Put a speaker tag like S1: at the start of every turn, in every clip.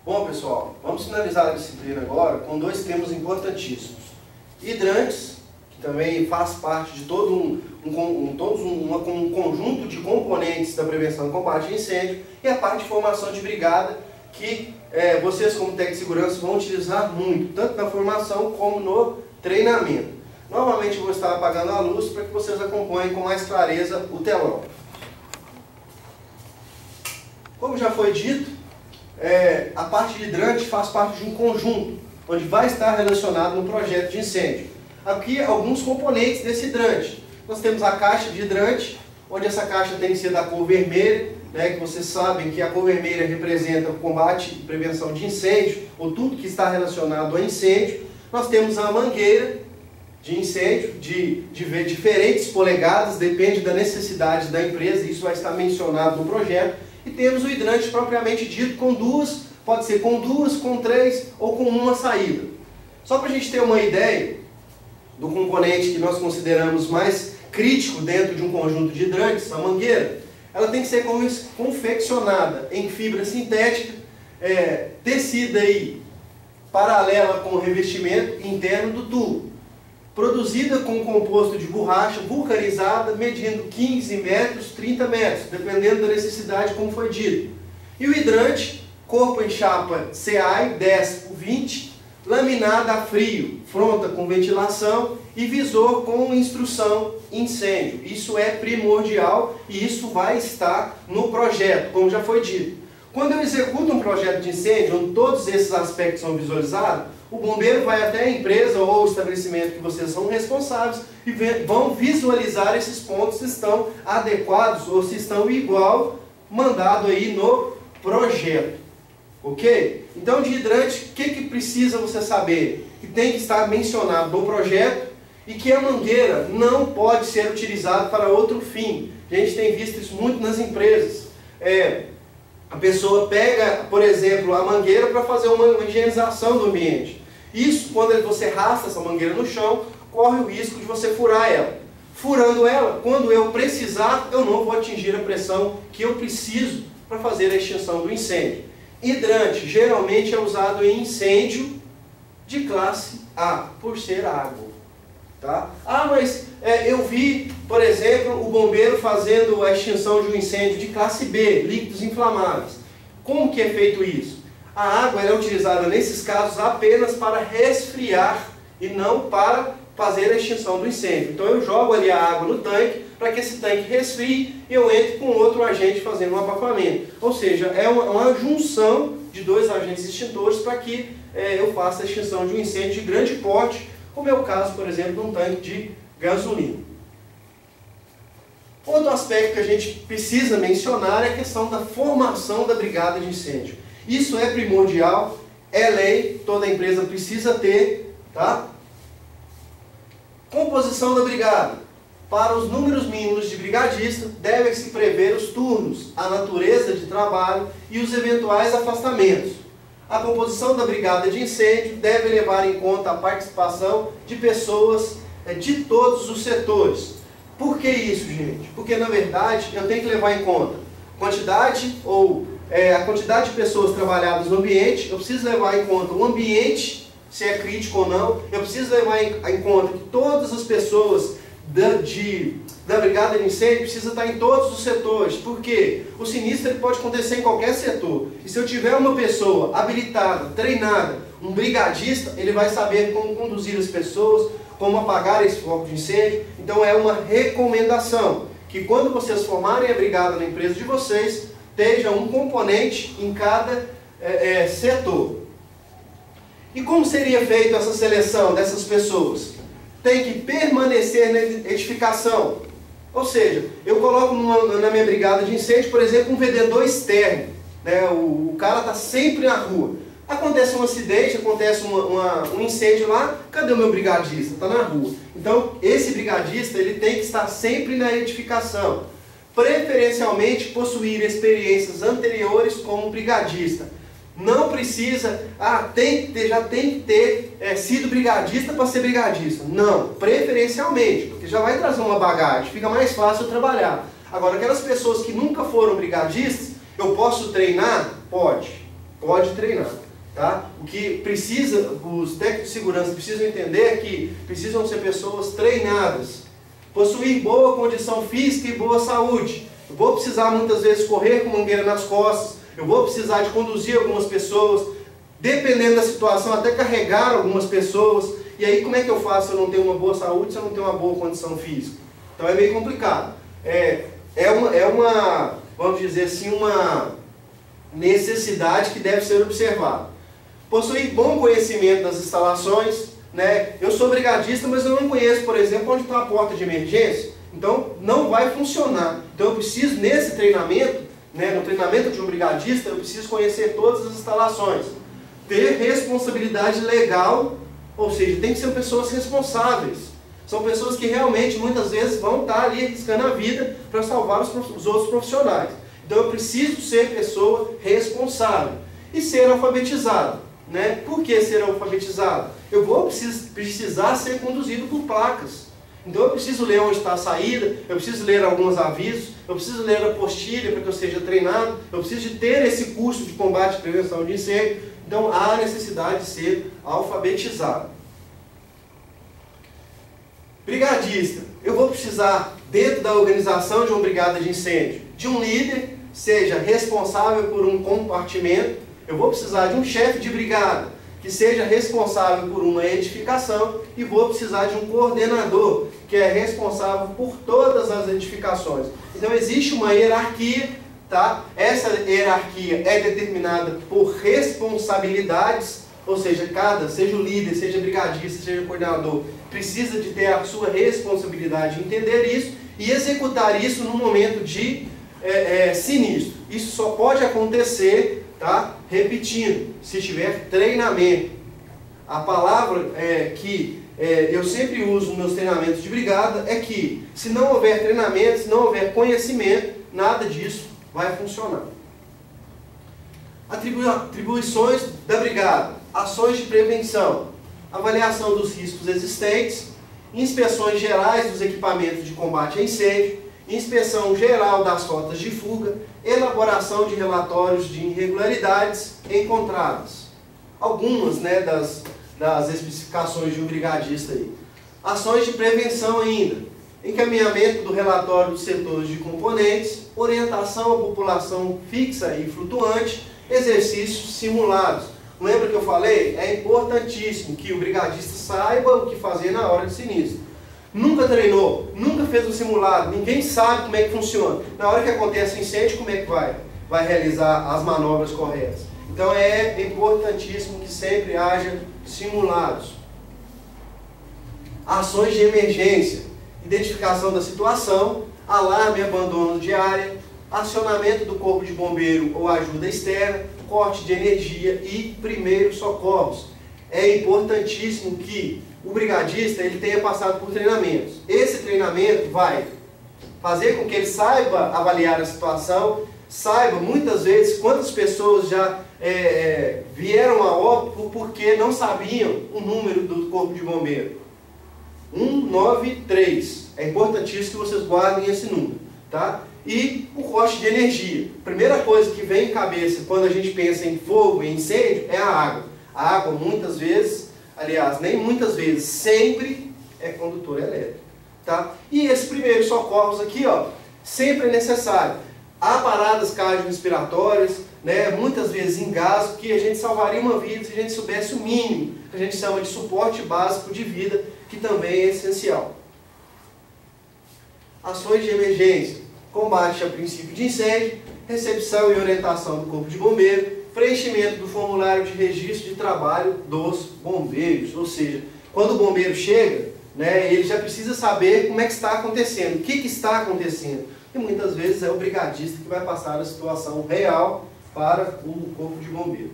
S1: Bom, pessoal, vamos finalizar a disciplina agora com dois temas importantíssimos. Hidrantes, que também faz parte de todo um conjunto de componentes da prevenção e combate a incêndio, e a parte de formação de brigada, que vocês como técnico de segurança vão utilizar muito, tanto na formação como no treinamento. Novamente eu vou estar apagando a luz para que vocês acompanhem com mais clareza o telão. Como já foi dito, a parte de hidrante faz parte de um conjunto, onde vai estar relacionado no projeto de incêndio. Aqui alguns componentes desse hidrante. Nós temos a caixa de hidrante, onde essa caixa tem que ser da cor vermelha, que vocês sabem que a cor vermelha representa o combate e prevenção de incêndio, ou tudo que está relacionado a incêndio. Nós temos a mangueira de incêndio, de diferentes polegadas, depende da necessidade da empresa, isso vai estar mencionado no projeto. E temos o hidrante propriamente dito com duas, pode ser com duas, com três ou com uma saída. Só para a gente ter uma ideia do componente que nós consideramos mais crítico dentro de um conjunto de hidrantes, a mangueira, ela tem que ser confeccionada em fibra sintética, tecida aí paralela com o revestimento interno do tubo, produzida com um composto de borracha vulcanizada, medindo 15 metros, 30 metros, dependendo da necessidade, como foi dito. E o hidrante, corpo em chapa CAI 10x20, laminada a frio, fronta com ventilação e visor com instrução incêndio. Isso é primordial e isso vai estar no projeto, como já foi dito. Quando eu executo um projeto de incêndio, onde todos esses aspectos são visualizados, o bombeiro vai até a empresa ou o estabelecimento que vocês são responsáveis e vão visualizar esses pontos se estão adequados ou se estão igual mandado aí no projeto. Ok? Então, de hidrante, o que precisa você saber? Que tem que estar mencionado no projeto e que a mangueira não pode ser utilizada para outro fim. A gente tem visto isso muito nas empresas. A pessoa pega, por exemplo, a mangueira para fazer uma higienização do ambiente. Isso, quando você arrasta essa mangueira no chão, corre o risco de você furar ela. Furando ela, quando eu precisar, eu não vou atingir a pressão que eu preciso para fazer a extinção do incêndio. Hidrante geralmente é usado em incêndio de classe A, por ser água. Tá? Mas eu vi, por exemplo, o bombeiro fazendo a extinção de um incêndio de classe B, líquidos inflamáveis. Como que é feito isso? A água é utilizada nesses casos apenas para resfriar e não para fazer a extinção do incêndio. Então eu jogo ali a água no tanque para que esse tanque resfrie e eu entre com outro agente fazendo um abafamento. Ou seja, é uma junção de dois agentes extintores para que eu faça a extinção de um incêndio de grande porte, como é o caso, por exemplo, de um tanque de gasolina. Outro aspecto que a gente precisa mencionar é a questão da formação da brigada de incêndio. Isso é primordial, é lei, toda empresa precisa ter, tá? Composição da brigada. Para os números mínimos de brigadista, devem-se prever os turnos, a natureza de trabalho e os eventuais afastamentos. A composição da brigada de incêndio deve levar em conta a participação de pessoas de todos os setores. Por que isso, gente? Porque, na verdade, eu tenho que levar em conta quantidade a quantidade de pessoas trabalhadas no ambiente, eu preciso levar em conta o ambiente, se é crítico ou não, eu preciso levar em conta que todas as pessoas da brigada de incêndio precisam estar em todos os setores, porque o sinistro ele pode acontecer em qualquer setor, e se eu tiver uma pessoa habilitada, treinada, um brigadista, ele vai saber como conduzir as pessoas, como apagar esse foco de incêndio. Então é uma recomendação, que quando vocês formarem a brigada na empresa de vocês, esteja um componente em cada setor. E como seria feita essa seleção dessas pessoas? Tem que permanecer na edificação. Ou seja, eu coloco na minha brigada de incêndio, por exemplo, um vendedor externo. O cara está sempre na rua. Acontece um acidente, acontece um incêndio lá, cadê o meu brigadista? Está na rua. Então, esse brigadista ele tem que estar sempre na edificação. Preferencialmente possuir experiências anteriores como brigadista. Não precisa, já tem que ter sido brigadista para ser brigadista. Não, preferencialmente, porque já vai trazer uma bagagem, fica mais fácil trabalhar. Agora, aquelas pessoas que nunca foram brigadistas, eu posso treinar? Pode. pode treinar. Tá? O que precisa, os técnicos de segurança precisam entender é que precisam ser pessoas treinadas, possuir boa condição física e boa saúde. Eu vou precisar muitas vezes correr com mangueira nas costas, eu vou precisar de conduzir algumas pessoas, dependendo da situação, até carregar algumas pessoas. E aí como é que eu faço se eu não tenho uma boa saúde, se eu não tenho uma boa condição física? Então é meio complicado. Vamos dizer assim, uma necessidade que deve ser observada. Possuir bom conhecimento das instalações, né? Eu sou brigadista, mas eu não conheço, por exemplo, onde está a porta de emergência, então não vai funcionar. Então eu preciso, nesse treinamento, né, no treinamento de um brigadista, eu preciso conhecer todas as instalações. Ter responsabilidade legal, ou seja, tem que ser pessoas responsáveis. São pessoas que realmente, muitas vezes, vão estar ali arriscando a vida para salvar os outros profissionais. Então eu preciso ser pessoa responsável e ser alfabetizado. Né? Por que ser alfabetizado? Eu vou precisar ser conduzido por placas. Então eu preciso ler onde está a saída, eu preciso ler alguns avisos, eu preciso ler a apostila para que eu seja treinado, eu preciso de ter esse curso de combate e prevenção de incêndio. Então há necessidade de ser alfabetizado. Brigadista. Eu vou precisar, dentro da organização de uma brigada de incêndio, de um líder, seja responsável por um compartimento. Eu vou precisar de um chefe de brigada, que seja responsável por uma edificação, e vou precisar de um coordenador, que é responsável por todas as edificações. Então existe uma hierarquia, tá? Essa hierarquia é determinada por responsabilidades, ou seja, seja o líder, seja brigadista, seja o coordenador, precisa de ter a sua responsabilidade de entender isso e executar isso no momento de sinistro. Isso só pode acontecer, tá? Repetindo, se tiver treinamento. A palavra que eu sempre uso nos meus treinamentos de brigada é que, se não houver treinamento, se não houver conhecimento, nada disso vai funcionar. Atribuições da brigada: ações de prevenção, avaliação dos riscos existentes, inspeções gerais dos equipamentos de combate a incêndio, inspeção geral das rotas de fuga, elaboração de relatórios de irregularidades encontradas. Algumas, né, das especificações de um brigadista aí. Ações de prevenção ainda: encaminhamento do relatório dos setores de componentes, orientação à população fixa e flutuante, exercícios simulados. Lembra que eu falei? É importantíssimo que o brigadista saiba o que fazer na hora de sinistro. Nunca treinou, nunca fez um simulado, ninguém sabe como é que funciona. Na hora que acontece o incêndio, como é que vai realizar as manobras corretas? Então é importantíssimo que sempre haja simulados. Ações de emergência: identificação da situação, alarme e abandono de área, acionamento do corpo de bombeiro ou ajuda externa, corte de energia e primeiros socorros. É importantíssimo que o brigadista ele tenha passado por treinamentos. Esse treinamento vai fazer com que ele saiba avaliar a situação, saiba muitas vezes quantas pessoas já vieram a óbito porque não sabiam o número do corpo de bombeiro. 193. É importantíssimo que vocês guardem esse número, tá? E o corte de energia. Primeira coisa que vem em cabeça quando a gente pensa em fogo e incêndio é a água. A água muitas vezes, aliás, nem muitas vezes, sempre é condutor elétrico, tá? E esses primeiros socorros aqui, ó, sempre é necessário. Há paradas cardiorrespiratórias, né, muitas vezes engasgo, que a gente salvaria uma vida se a gente soubesse o mínimo, que a gente chama de suporte básico de vida, que também é essencial. Ações de emergência: combate a princípio de incêndio, recepção e orientação do corpo de bombeiro, preenchimento do formulário de registro de trabalho dos bombeiros. Ou seja, quando o bombeiro chega, né, ele já precisa saber como é que está acontecendo, o que está acontecendo. E muitas vezes é o brigadista que vai passar a situação real para o corpo de bombeiro.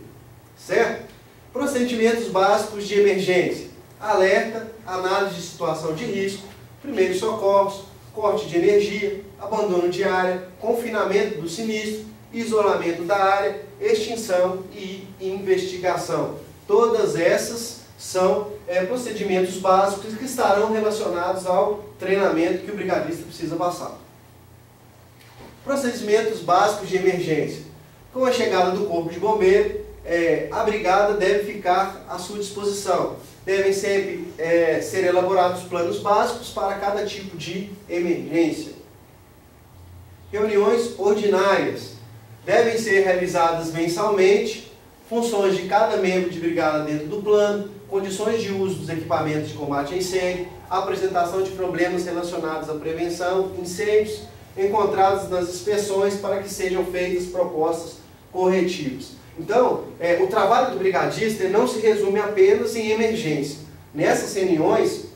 S1: Certo? Procedimentos básicos de emergência: alerta, análise de situação de risco, primeiros socorros, corte de energia, abandono de área, confinamento do sinistro, isolamento da área, extinção e investigação. Todas essas são procedimentos básicos que estarão relacionados ao treinamento que o brigadista precisa passar. Procedimentos básicos de emergência: com a chegada do corpo de bombeiro, a brigada deve ficar à sua disposição. Devem sempre ser elaborados planos básicos para cada tipo de emergência. Reuniões ordinárias devem ser realizadas mensalmente, funções de cada membro de brigada dentro do plano, condições de uso dos equipamentos de combate a incêndio, apresentação de problemas relacionados à prevenção, incêndios encontrados nas inspeções para que sejam feitas propostas corretivas. Então, o trabalho do brigadista não se resume apenas em emergência. Nessas reuniões,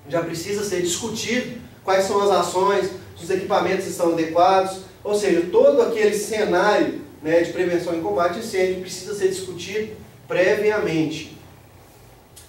S1: já precisa ser discutido quais são as ações, se os equipamentos estão adequados, ou seja, todo aquele cenário, né, de prevenção e combate a incêndio precisa ser discutido previamente.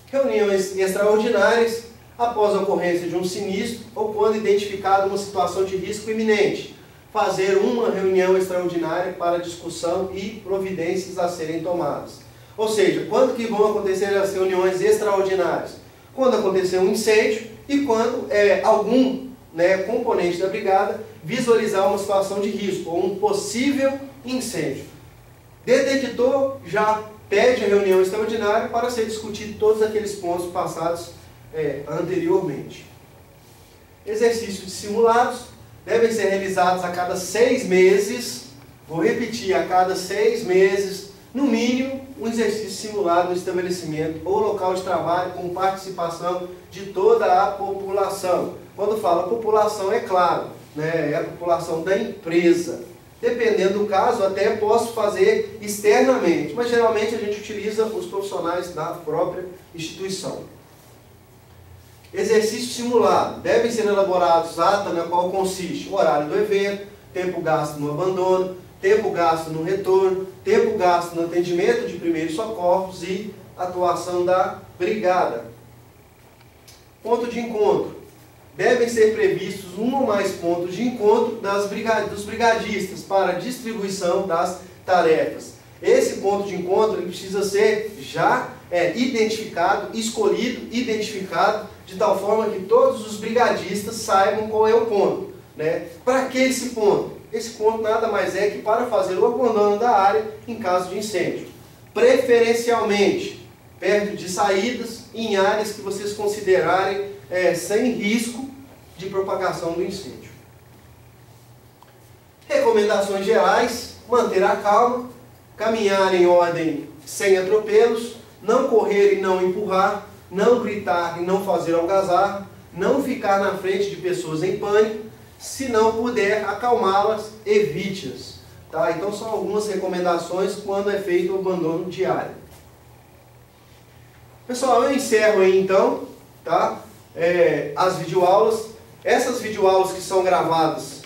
S1: Reuniões extraordinárias após a ocorrência de um sinistro ou quando identificada uma situação de risco iminente. Fazer uma reunião extraordinária para discussão e providências a serem tomadas. Ou seja, quando que vão acontecer as reuniões extraordinárias? Quando acontecer um incêndio e quando algum componente da brigada visualizar uma situação de risco ou um possível incêndio. Detectou, já pede a reunião extraordinária para ser discutido todos aqueles pontos passados anteriormente. Exercícios de simulados devem ser realizados a cada 6 meses, vou repetir, a cada 6 meses, no mínimo, um exercício simulado no estabelecimento ou local de trabalho com participação de toda a população. Quando falo população, é claro, é a população da empresa. Dependendo do caso, até posso fazer externamente, mas geralmente a gente utiliza os profissionais da própria instituição. Exercício simulado. Devem ser elaborados ata na qual consiste o horário do evento, tempo gasto no abandono, tempo gasto no retorno, tempo gasto no atendimento de primeiros socorros e atuação da brigada. Ponto de encontro. Devem ser previstos um ou mais pontos de encontro dos brigadistas para distribuição das tarefas. Esse ponto de encontro ele precisa ser já identificado, escolhido, identificado, de tal forma que todos os brigadistas saibam qual é o ponto. Para que esse ponto? Esse ponto nada mais é que para fazer o abandono da área em caso de incêndio. Preferencialmente, perto de saídas, em áreas que vocês considerarem sem risco de propagação do incêndio. Recomendações gerais: manter a calma, caminhar em ordem sem atropelos, não correr e não empurrar, não gritar e não fazer algazarra, não ficar na frente de pessoas em pânico, se não puder acalmá-las, evite-as. Tá? Então são algumas recomendações quando é feito o abandono de área. Pessoal, eu encerro aí então, tá? As videoaulas. Essas videoaulas que são gravadas